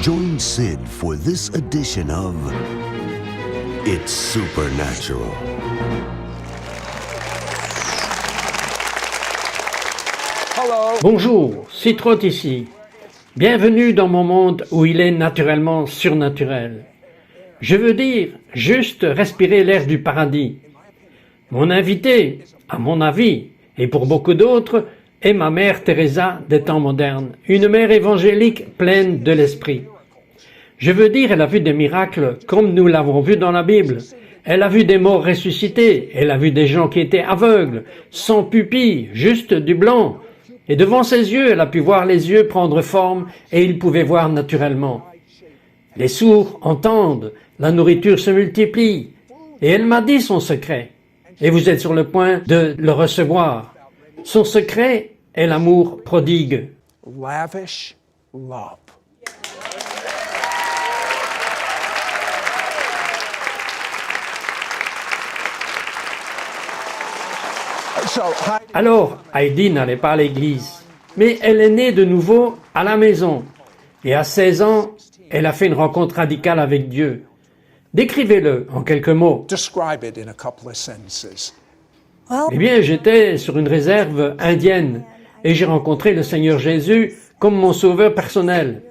Join Sid for this edition of It's Supernatural. Bonjour, Citroën ici. Bienvenue dans mon monde où il est naturellement surnaturel. Je veux dire, juste respirer l'air du paradis. Mon invité, à mon avis, et pour beaucoup d'autres, est ma mère Teresa des temps modernes, une mère évangélique pleine de l'esprit. Je veux dire, elle a vu des miracles comme nous l'avons vu dans la Bible. Elle a vu des morts ressuscités, elle a vu des gens qui étaient aveugles, sans pupille, juste du blanc. Et devant ses yeux, elle a pu voir les yeux prendre forme et ils pouvaient voir naturellement. Les sourds entendent, la nourriture se multiplie. Et elle m'a dit son secret. Et vous êtes sur le point de le recevoir. Son secret est l'amour prodigue. Lavish love. Alors, Heidi n'allait pas à l'église, mais elle est née de nouveau à la maison. Et à 16 ans, elle a fait une rencontre radicale avec Dieu. Décrivez-le en quelques mots. Describe it in a couple of sentences. Eh bien, j'étais sur une réserve indienne et j'ai rencontré le Seigneur Jésus comme mon sauveur personnel.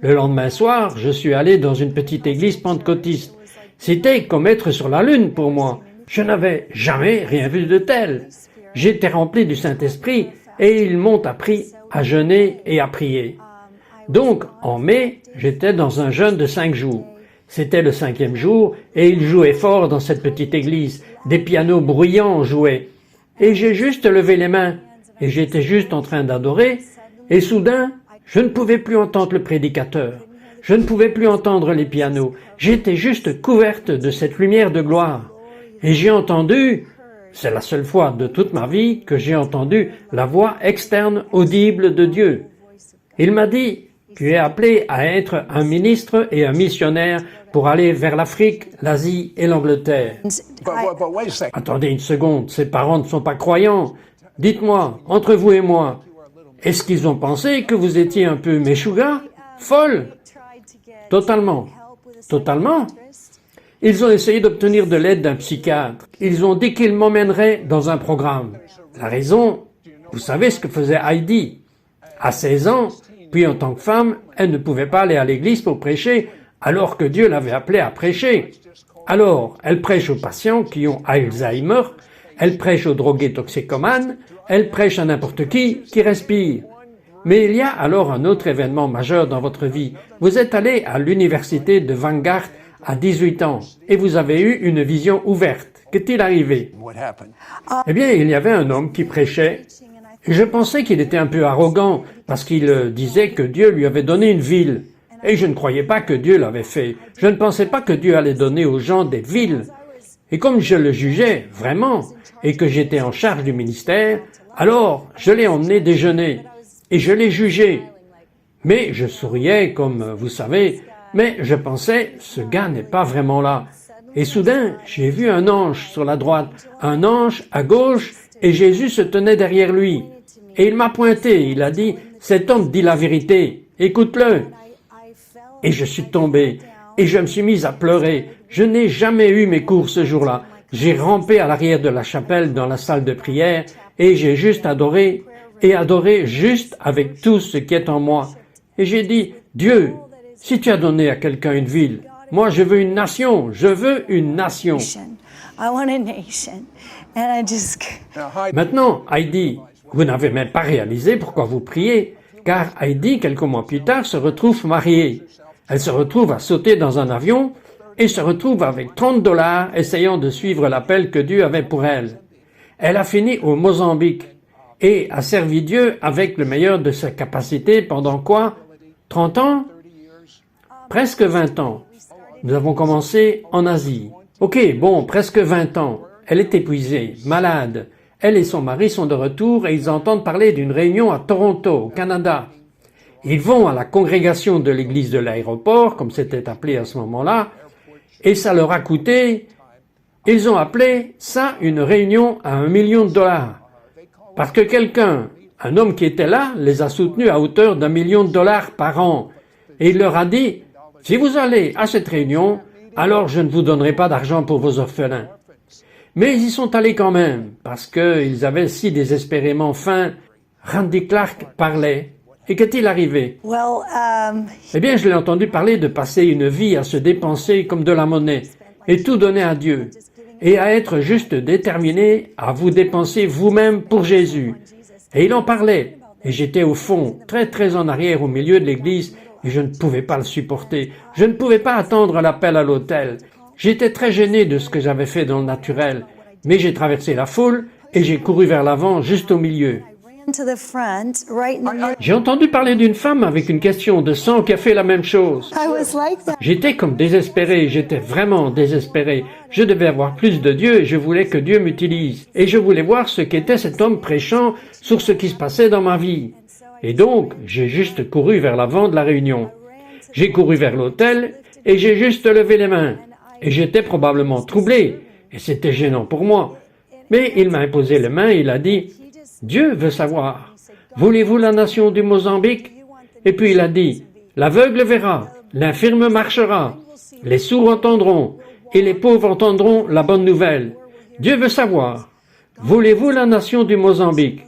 Le lendemain soir, je suis allé dans une petite église pentecôtiste. C'était comme être sur la lune pour moi. Je n'avais jamais rien vu de tel. J'étais rempli du Saint-Esprit et ils m'ont appris à jeûner et à prier. Donc, en mai, j'étais dans un jeûne de 5 jours. C'était le 5e jour et ils jouaient fort dans cette petite église. Des pianos bruyants jouaient. Et j'ai juste levé les mains et j'étais juste en train d'adorer et soudain, je ne pouvais plus entendre le prédicateur. Je ne pouvais plus entendre les pianos. J'étais juste couverte de cette lumière de gloire. Et j'ai entendu, c'est la seule fois de toute ma vie que j'ai entendu la voix externe audible de Dieu. Il m'a dit, tu es appelé à être un ministre et un missionnaire pour aller vers l'Afrique, l'Asie et l'Angleterre. But wait a second. Attendez une seconde, ses parents ne sont pas croyants. Dites-moi, entre vous et moi, est-ce qu'ils ont pensé que vous étiez un peu méchouga, folle? Totalement. Totalement. Ils ont essayé d'obtenir de l'aide d'un psychiatre. Ils ont dit qu'ils m'emmèneraient dans un programme. La raison, vous savez ce que faisait Heidi. À 16 ans, puis en tant que femme, elle ne pouvait pas aller à l'église pour prêcher, alors que Dieu l'avait appelée à prêcher. Alors, elle prêche aux patients qui ont Alzheimer, elle prêche aux drogués toxicomanes, elle prêche à n'importe qui respire. Mais il y a alors un autre événement majeur dans votre vie. Vous êtes allé à l'université de Vanguard à 18 ans, et vous avez eu une vision ouverte. Qu'est-il arrivé? What happened? Eh bien, il y avait un homme qui prêchait, et je pensais qu'il était un peu arrogant, parce qu'il disait que Dieu lui avait donné une ville. Et je ne croyais pas que Dieu l'avait fait. Je ne pensais pas que Dieu allait donner aux gens des villes. Et comme je le jugeais, vraiment, et que j'étais en charge du ministère, alors je l'ai emmené déjeuner, et je l'ai jugé. Mais je souriais, comme vous savez, mais je pensais, ce gars n'est pas vraiment là. Et soudain, j'ai vu un ange sur la droite, un ange à gauche, et Jésus se tenait derrière lui. Et il m'a pointé, il a dit, cet homme dit la vérité, écoute-le. Et je suis tombé, et je me suis mis à pleurer. Je n'ai jamais eu mes cours ce jour-là. J'ai rampé à l'arrière de la chapelle dans la salle de prière, et j'ai juste adoré, et adoré juste avec tout ce qui est en moi. Et j'ai dit, Dieu, si tu as donné à quelqu'un une ville, moi je veux une nation, je veux une nation. I want a nation. And I just... Maintenant, Heidi, vous n'avez même pas réalisé pourquoi vous priez, car Heidi, quelques mois plus tard, se retrouve mariée. Elle se retrouve à sauter dans un avion et se retrouve avec $30 essayant de suivre l'appel que Dieu avait pour elle. Elle a fini au Mozambique et a servi Dieu avec le meilleur de ses capacités pendant quoi? 30 ans? Presque 20 ans. Nous avons commencé en Asie. Ok, bon, presque 20 ans. Elle est épuisée, malade. Elle et son mari sont de retour et ils entendent parler d'une réunion à Toronto, au Canada. Ils vont à la congrégation de l'église de l'aéroport, comme c'était appelé à ce moment-là, et ça leur a coûté, ils ont appelé ça une réunion à $1 million. Parce que quelqu'un, un homme qui était là, les a soutenus à hauteur d'$1 million par an. Et il leur a dit, « Si vous allez à cette réunion, alors je ne vous donnerai pas d'argent pour vos orphelins. » Mais ils y sont allés quand même, parce qu'ils avaient si désespérément faim. Randy Clark parlait. Et qu'est-il arrivé? Well, Eh bien, je l'ai entendu parler de passer une vie à se dépenser comme de la monnaie, et tout donner à Dieu, et à être juste déterminé à vous dépenser vous-même pour Jésus. Et il en parlait, et j'étais au fond, très en arrière au milieu de l'église, et je ne pouvais pas le supporter. Je ne pouvais pas attendre l'appel à l'autel. J'étais très gêné de ce que j'avais fait dans le naturel, mais j'ai traversé la foule, et j'ai couru vers l'avant, juste au milieu. I ran to the front, right in the middle. J'ai entendu parler d'une femme avec une question de sang qui a fait la même chose. I was like that. J'étais comme désespéré, j'étais vraiment désespéré. Je devais avoir plus de Dieu et je voulais que Dieu m'utilise. Et je voulais voir ce qu'était cet homme prêchant sur ce qui se passait dans ma vie. Et donc, j'ai juste couru vers l'avant de la réunion. J'ai couru vers l'autel et j'ai juste levé les mains. Et j'étais probablement troublé et c'était gênant pour moi. Mais il m'a imposé les mains et il a dit, « Dieu veut savoir. Voulez-vous la nation du Mozambique ?» Et puis il a dit, « L'aveugle verra, l'infirme marchera, les sourds entendront, et les pauvres entendront la bonne nouvelle. Dieu veut savoir. Voulez-vous la nation du Mozambique ?»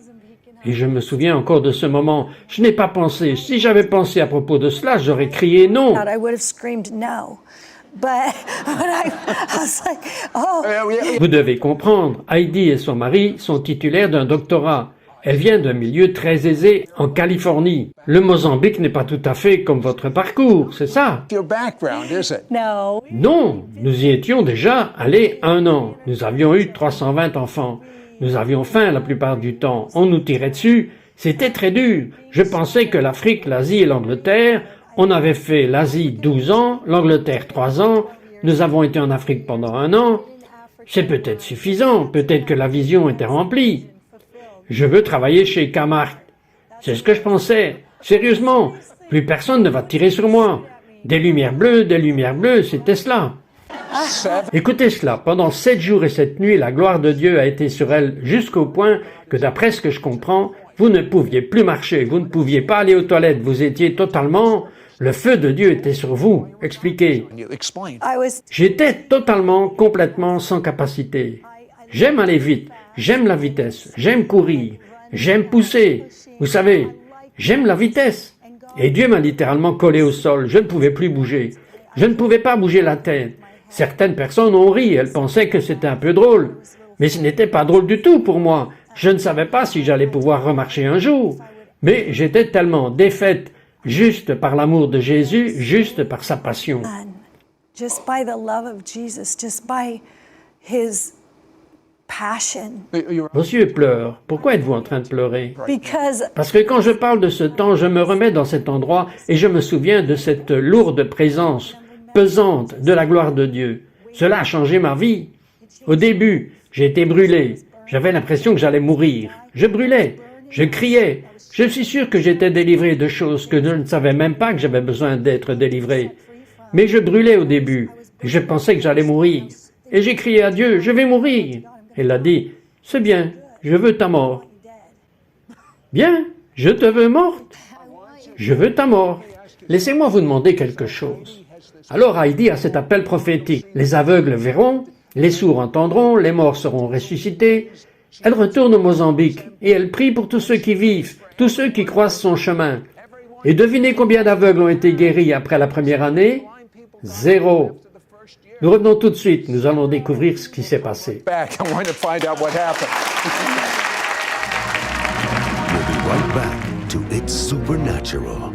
Et je me souviens encore de ce moment. Je n'ai pas pensé. Si j'avais pensé à propos de cela, j'aurais crié non. I would have screamed no. But I was like, oh. Vous devez comprendre, Heidi et son mari sont titulaires d'un doctorat. Elle vient d'un milieu très aisé en Californie. Le Mozambique n'est pas tout à fait comme votre parcours, c'est ça? Your background, is it? No. Non, nous y étions déjà allés 1 an. Nous avions eu 320 enfants. Nous avions faim la plupart du temps. On nous tirait dessus. C'était très dur. Je pensais que l'Afrique, l'Asie et l'Angleterre, on avait fait l'Asie 12 ans, l'Angleterre 3 ans. Nous avons été en Afrique pendant 1 an. C'est peut-être suffisant. Peut-être que la vision était remplie. Je veux travailler chez Kmart. C'est ce que je pensais. Sérieusement, plus personne ne va tirer sur moi. Des lumières bleues, c'était cela. Écoutez cela, pendant 7 jours et 7 nuits, la gloire de Dieu a été sur elle jusqu'au point que, d'après ce que je comprends, vous ne pouviez plus marcher, vous ne pouviez pas aller aux toilettes, vous étiez totalement... Le feu de Dieu était sur vous. Expliquez. You explain. I was J'étais totalement, complètement sans capacité. J'aime aller vite, j'aime la vitesse, j'aime courir, j'aime pousser. Vous savez, j'aime la vitesse. Et Dieu m'a littéralement collé au sol, je ne pouvais plus bouger. Je ne pouvais pas bouger la tête. Certaines personnes ont ri, elles pensaient que c'était un peu drôle. Mais ce n'était pas drôle du tout pour moi. Je ne savais pas si j'allais pouvoir remarcher un jour. Mais j'étais tellement défaite, juste par l'amour de Jésus, juste par sa passion. done. Just by the love of Jesus, just by his passion. Monsieur pleure. Pourquoi êtes-vous en train de pleurer? Because Parce que quand je parle de ce temps, je me remets dans cet endroit et je me souviens de cette lourde présence, pesante, de la gloire de Dieu. Cela a changé ma vie. Au début, j'ai été brûlé. J'avais l'impression que j'allais mourir. Je brûlais. Je criais. Je suis sûr que j'étais délivré de choses que je ne savais même pas que j'avais besoin d'être délivré. Mais je brûlais au début. Et je pensais que j'allais mourir. Et j'ai crié à Dieu, je vais mourir. Il a dit, c'est bien, je veux ta mort. Bien, je te veux morte. Je veux ta mort. Laissez-moi vous demander quelque chose. Alors Heidi a cet appel prophétique. Les aveugles verront, les sourds entendront, les morts seront ressuscités. Elle retourne au Mozambique et elle prie pour tous ceux qui vivent, tous ceux qui croisent son chemin. Et devinez combien d'aveugles ont été guéris après la première année? 0. Nous revenons tout de suite, nous allons découvrir ce qui s'est passé. Back, I want to find out what happened. We'll be right back to It's Supernatural.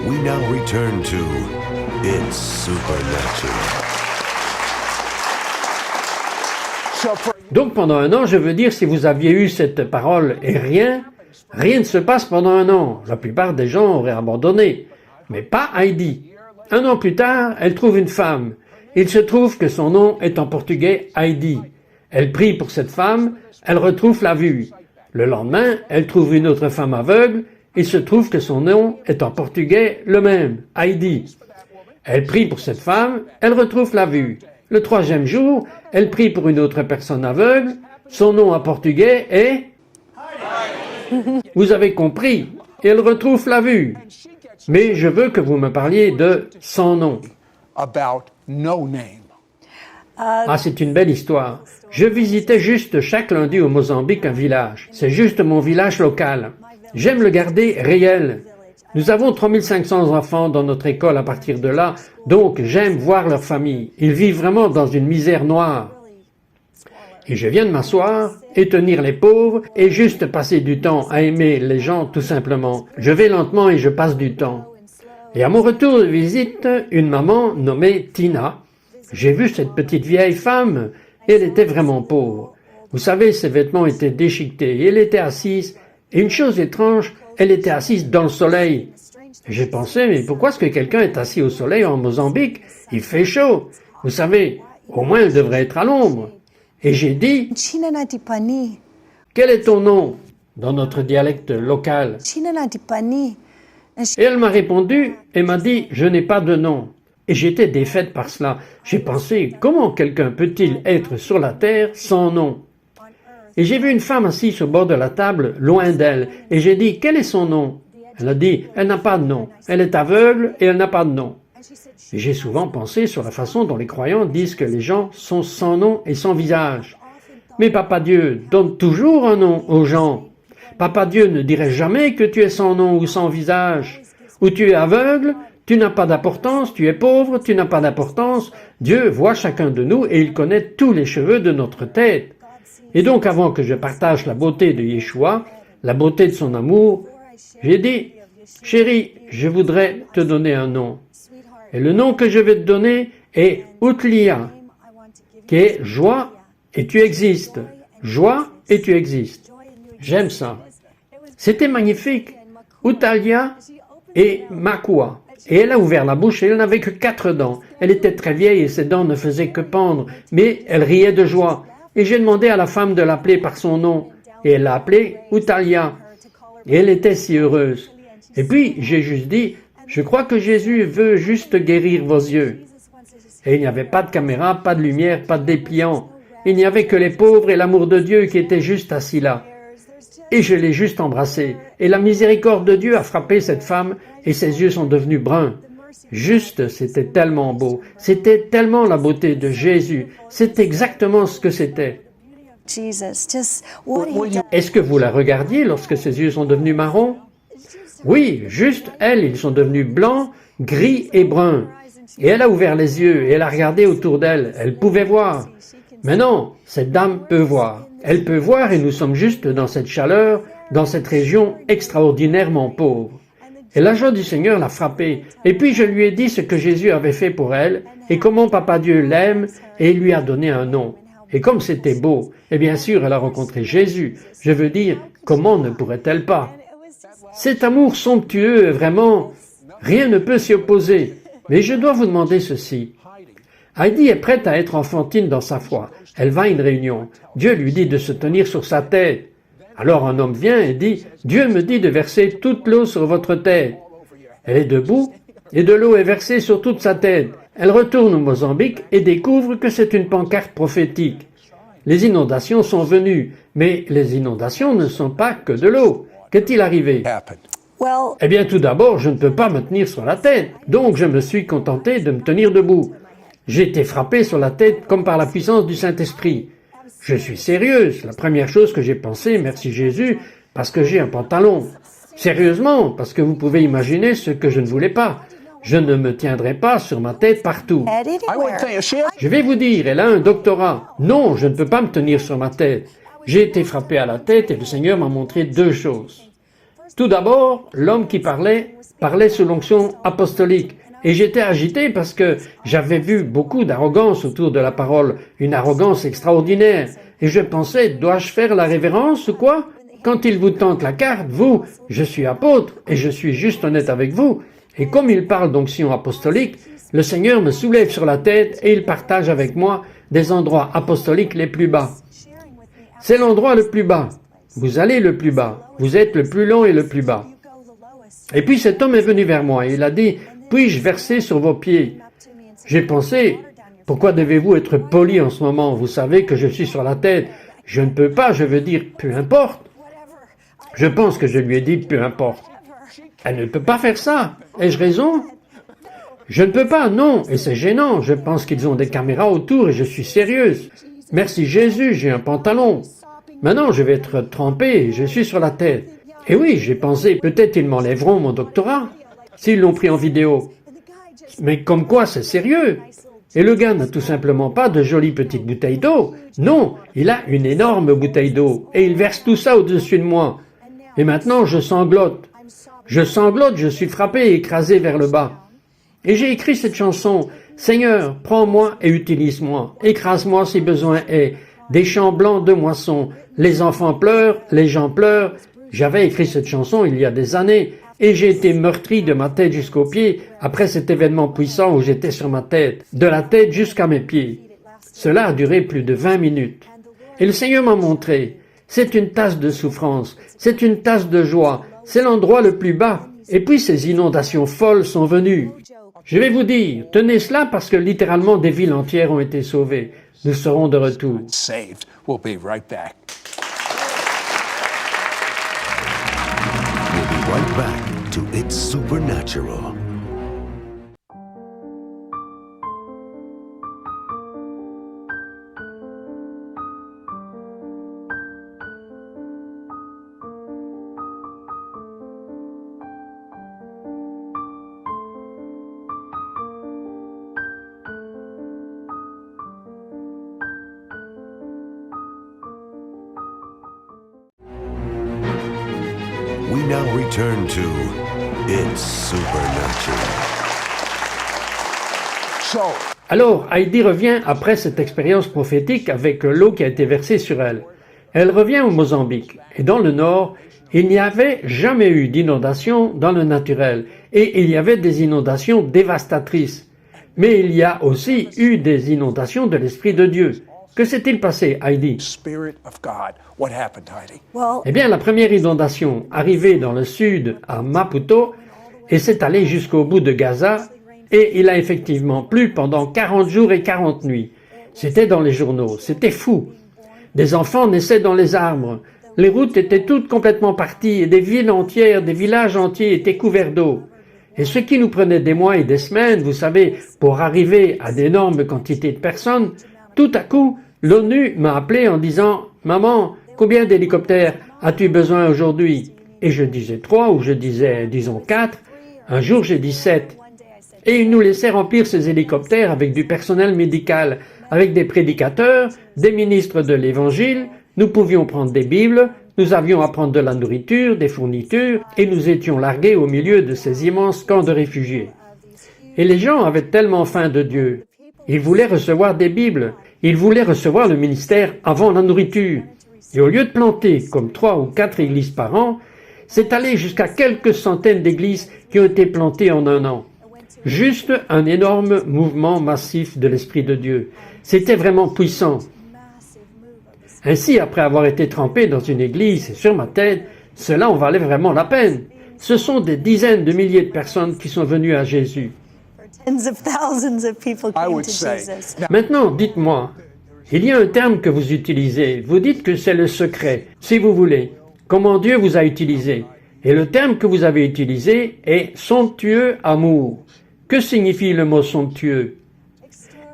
We now return to It's Supernatural. So for Donc pendant 1 an, je veux dire, si vous aviez eu cette parole et rien ne se passe pendant 1 an. La plupart des gens auraient abandonné. Mais pas Heidi. 1 an plus tard, elle trouve une femme. Il se trouve que son nom est en portugais Heidi. Elle prie pour cette femme, elle retrouve la vue. Le lendemain, elle trouve une autre femme aveugle. Il se trouve que son nom est en portugais le même, Heidi. Elle prie pour cette femme, elle retrouve la vue. Le troisième jour, elle prie pour une autre personne aveugle. Son nom en portugais est... Vous avez compris, elle retrouve la vue. Mais je veux que vous me parliez de son nom. About no name. Ah, c'est une belle histoire. Je visitais juste chaque lundi au Mozambique un village. C'est juste mon village local. J'aime le garder réel. Nous avons 3500 enfants dans notre école à partir de là, donc j'aime voir leur famille. Ils vivent vraiment dans une misère noire. Et je viens de m'asseoir et tenir les pauvres et juste passer du temps à aimer les gens tout simplement. Je vais lentement et je passe du temps. Et à mon retour de visite, une maman nommée Tina, j'ai vu cette petite vieille femme et elle était vraiment pauvre. Vous savez, ses vêtements étaient déchiquetés et elle était assise. Et une chose étrange, elle était assise dans le soleil. J'ai pensé, mais pourquoi est-ce que quelqu'un est assis au soleil en Mozambique? Il fait chaud. Vous savez, au moins elle devrait être à l'ombre. Et j'ai dit, China Natipani. quel est ton nom? Dans notre dialecte local. China Natipani. Et elle m'a répondu et m'a dit, je n'ai pas de nom. Et j'étais défaite par cela. J'ai pensé, comment quelqu'un peut-il être sur la terre sans nom? Et j'ai vu une femme assise au bord de la table, loin d'elle, et j'ai dit, quel est son nom? Elle a dit, elle n'a pas de nom. Elle est aveugle et elle n'a pas de nom. Et j'ai souvent pensé sur la façon dont les croyants disent que les gens sont sans nom et sans visage. Mais Papa Dieu donne toujours un nom aux gens. Papa Dieu ne dirait jamais que tu es sans nom ou sans visage. Ou tu es aveugle, tu n'as pas d'importance, tu es pauvre, tu n'as pas d'importance. Dieu voit chacun de nous et il connaît tous les cheveux de notre tête. Et donc avant que je partage la beauté de Yeshua, la beauté de son amour, j'ai dit, chérie, je voudrais te donner un nom. Et le nom que je vais te donner est Outlia, qui est joie et tu existes. Joie et tu existes. J'aime ça. C'était magnifique. Outalia et Makua. Et elle a ouvert la bouche et elle n'avait que 4 dents. Elle était très vieille et ses dents ne faisaient que pendre, mais elle riait de joie. Et j'ai demandé à la femme de l'appeler par son nom. Et elle l'a appelée Outalia. Et elle était si heureuse. Et puis, j'ai juste dit, je crois que Jésus veut juste guérir vos yeux. Et il n'y avait pas de caméra, pas de lumière, pas de dépliant. Il n'y avait que les pauvres et l'amour de Dieu qui étaient juste assis là. Et je l'ai juste embrassée. Et la miséricorde de Dieu a frappé cette femme et ses yeux sont devenus bruns. Juste, c'était tellement beau. C'était tellement la beauté de Jésus. C'est exactement ce que c'était. Jesus, just what he does. Est-ce que vous la regardiez lorsque ses yeux sont devenus marrons? Oui, juste elle, ils sont devenus blancs, gris et bruns. Et elle a ouvert les yeux et elle a regardé autour d'elle. Elle pouvait voir. Mais non, cette dame peut voir. Elle peut voir et nous sommes juste dans cette chaleur, dans cette région extraordinairement pauvre. Et la joie du Seigneur l'a frappée. Et puis je lui ai dit ce que Jésus avait fait pour elle et comment Papa Dieu l'aime et il lui a donné un nom. Et comme c'était beau, et bien sûr elle a rencontré Jésus. Je veux dire, comment ne pourrait-elle pas? Cet amour somptueux, vraiment, rien ne peut s'y opposer. Mais je dois vous demander ceci. Heidi est prête à être enfantine dans sa foi. Elle va à une réunion. Dieu lui dit de se tenir sur sa tête. Alors un homme vient et dit, Dieu me dit de verser toute l'eau sur votre tête. Elle est debout et de l'eau est versée sur toute sa tête. Elle retourne au Mozambique et découvre que c'est une pancarte prophétique. Les inondations sont venues, mais les inondations ne sont pas que de l'eau. Qu'est-il arrivé? Happened. Well, Eh bien, tout d'abord, je ne peux pas me tenir sur la tête, donc je me suis contenté de me tenir debout. J'ai été frappé sur la tête comme par la puissance du Saint-Esprit. Je suis sérieuse, la première chose que j'ai pensé, merci Jésus, parce que j'ai un pantalon. Sérieusement, parce que vous pouvez imaginer ce que je ne voulais pas. Je ne me tiendrai pas sur ma tête partout. head I would anywhere. think she Je vais vous dire, elle a un doctorat. Non, je ne peux pas me tenir sur ma tête. J'ai été frappé à la tête et le Seigneur m'a montré 2 choses. Tout d'abord, l'homme qui parlait sous l'onction apostolique. Et j'étais agité parce que j'avais vu beaucoup d'arrogance autour de la parole, une arrogance extraordinaire. Et je pensais, dois-je faire la révérence ou quoi? Quand il vous tente la carte, vous, je suis apôtre et je suis juste honnête avec vous. Et comme il parle d'onction apostolique, le Seigneur me soulève sur la tête et il partage avec moi des endroits apostoliques les plus bas. C'est l'endroit le plus bas. Vous allez le plus bas. Vous êtes le plus long et le plus bas. Et puis cet homme est venu vers moi et il a dit, « Puis-je verser sur vos pieds ?» J'ai pensé, « Pourquoi devez-vous être poli en ce moment? Vous savez que je suis sur la tête. Je ne peux pas, je veux dire, peu importe. » Je pense que je lui ai dit, « Peu importe. » Elle ne peut pas faire ça. Ai-je raison? Je ne peux pas, non, et c'est gênant. Je pense qu'ils ont des caméras autour et je suis sérieuse. Merci Jésus, j'ai un pantalon. Maintenant, je vais être trempé, je suis sur la tête. Et oui, j'ai pensé, peut-être ils m'enlèveront mon doctorat, s'ils l'ont pris en vidéo. Mais comme quoi, c'est sérieux. Et le gars n'a tout simplement pas de jolies petites bouteilles d'eau. Non, il a une énorme bouteille d'eau, et il verse tout ça au-dessus de moi. Et maintenant, je sanglote. Je sanglote, je suis frappé et écrasé vers le bas. Et j'ai écrit cette chanson, « Seigneur, prends-moi et utilise-moi, écrase-moi si besoin est, des champs blancs de moisson, les enfants pleurent, les gens pleurent. » J'avais écrit cette chanson il y a des années, et j'ai été meurtri de ma tête jusqu'aux pieds après cet événement puissant où j'étais sur ma tête, de la tête jusqu'à mes pieds. Cela a duré plus de 20 minutes. Et le Seigneur m'a montré, c'est une tasse de souffrance, c'est une tasse de joie, c'est l'endroit le plus bas. Et puis ces inondations folles sont venues. Je vais vous dire, tenez cela parce que littéralement des villes entières ont été sauvées. Nous serons de retour. Saved. We'll be right back. We'll be right back to It's Supernatural. We now return to It's Supernatural. So, Alors, Heidi revient après cette expérience prophétique avec l'eau qui a été versée sur elle. Elle revient au Mozambique. Et dans le nord, il n'y avait jamais eu d'inondation dans le naturel. Et il y avait des inondations dévastatrices. Mais il y a aussi eu des inondations de l'Esprit de Dieu. Que s'est-il passé, Heidi? Spirit of God. What happened, Heidi? Well, Eh bien, la première inondation arrivait dans le sud, à Maputo, et s'est allée jusqu'au bout de Gaza, et il a effectivement plu pendant 40 jours et 40 nuits. C'était dans les journaux, c'était fou. Des enfants naissaient dans les arbres, les routes étaient toutes complètement parties, et des villes entières, des villages entiers étaient couverts d'eau. Et ce qui nous prenait des mois et des semaines, vous savez, pour arriver à d'énormes quantités de personnes, tout à coup, l'ONU m'a appelé en disant « Maman, combien d'hélicoptères as-tu besoin aujourd'hui ?» Et je disais 3 ou je disais, disons 4. Un jour, j'ai dit 7. Et ils nous laissaient remplir ces hélicoptères avec du personnel médical, avec des prédicateurs, des ministres de l'Évangile. Nous pouvions prendre des Bibles, nous avions à prendre de la nourriture, des fournitures, et nous étions largués au milieu de ces immenses camps de réfugiés. Et les gens avaient tellement faim de Dieu. Ils voulaient recevoir des Bibles. Ils voulaient recevoir le ministère avant la nourriture. Et au lieu de planter comme 3 ou 4 églises par an, c'est allé jusqu'à quelques centaines d'églises qui ont été plantées en un an. Juste un énorme mouvement massif de l'Esprit de Dieu. C'était vraiment puissant. Ainsi, après avoir été trempé dans une église et sur ma tête, cela en valait vraiment la peine. Ce sont des dizaines de milliers de personnes qui sont venues à Jésus. tens of thousands of people I came would to say. Jesus. Now, Maintenant, dites-moi, il y a un terme que vous utilisez. Vous dites que c'est le secret, si vous voulez. Comment Dieu vous a utilisé. Et le terme que vous avez utilisé est somptueux amour. Que signifie le mot somptueux?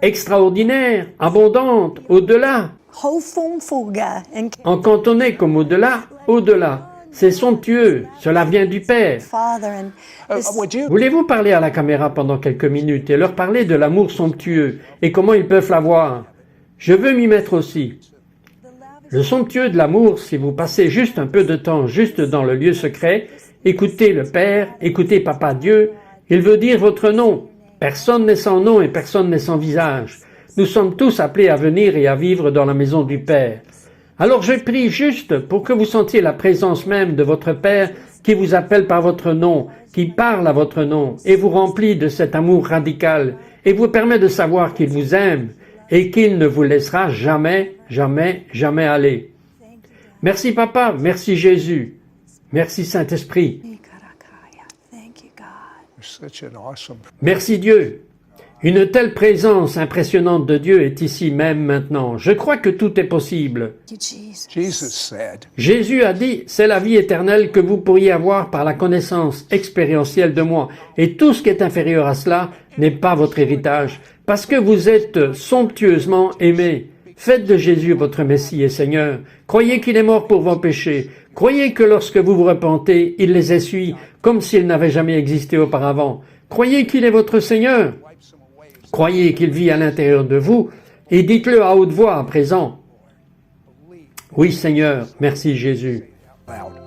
Extraordinaire, abondante, au-delà. Hofumfuga and En cantonais comme au-delà, au-delà. C'est somptueux, cela vient du Père. Father and this would you? Voulez-vous parler à la caméra pendant quelques minutes et leur parler de l'amour somptueux et comment ils peuvent l'avoir? Je veux m'y mettre aussi. Le somptueux de l'amour, si vous passez juste un peu de temps juste dans le lieu secret, écoutez le Père, écoutez Papa Dieu, il veut dire votre nom. Personne n'est sans nom et personne n'est sans visage. Nous sommes tous appelés à venir et à vivre dans la maison du Père. Alors je prie juste pour que vous sentiez la présence même de votre Père qui vous appelle par votre nom, qui parle à votre nom et vous remplit de cet amour radical et vous permet de savoir qu'il vous aime et qu'il ne vous laissera jamais, jamais, jamais aller. Merci Papa, merci Jésus, merci Saint-Esprit, Thank you, God. Such an awesome. merci Dieu. Une telle présence impressionnante de Dieu est ici même maintenant. Je crois que tout est possible. Thank you, Jesus. Jesus said, Jésus a dit, c'est la vie éternelle que vous pourriez avoir par la connaissance expérientielle de moi. Et tout ce qui est inférieur à cela n'est pas votre héritage, parce que vous êtes somptueusement aimés. Faites de Jésus votre Messie et Seigneur. Croyez qu'il est mort pour vos péchés. Croyez que lorsque vous vous repentez, il les essuie comme s'ils n'avaient jamais existé auparavant. Croyez qu'il est votre Seigneur. Croyez qu'il vit à l'intérieur de vous et dites-le à haute voix à présent. Oui Seigneur, merci Jésus. loud.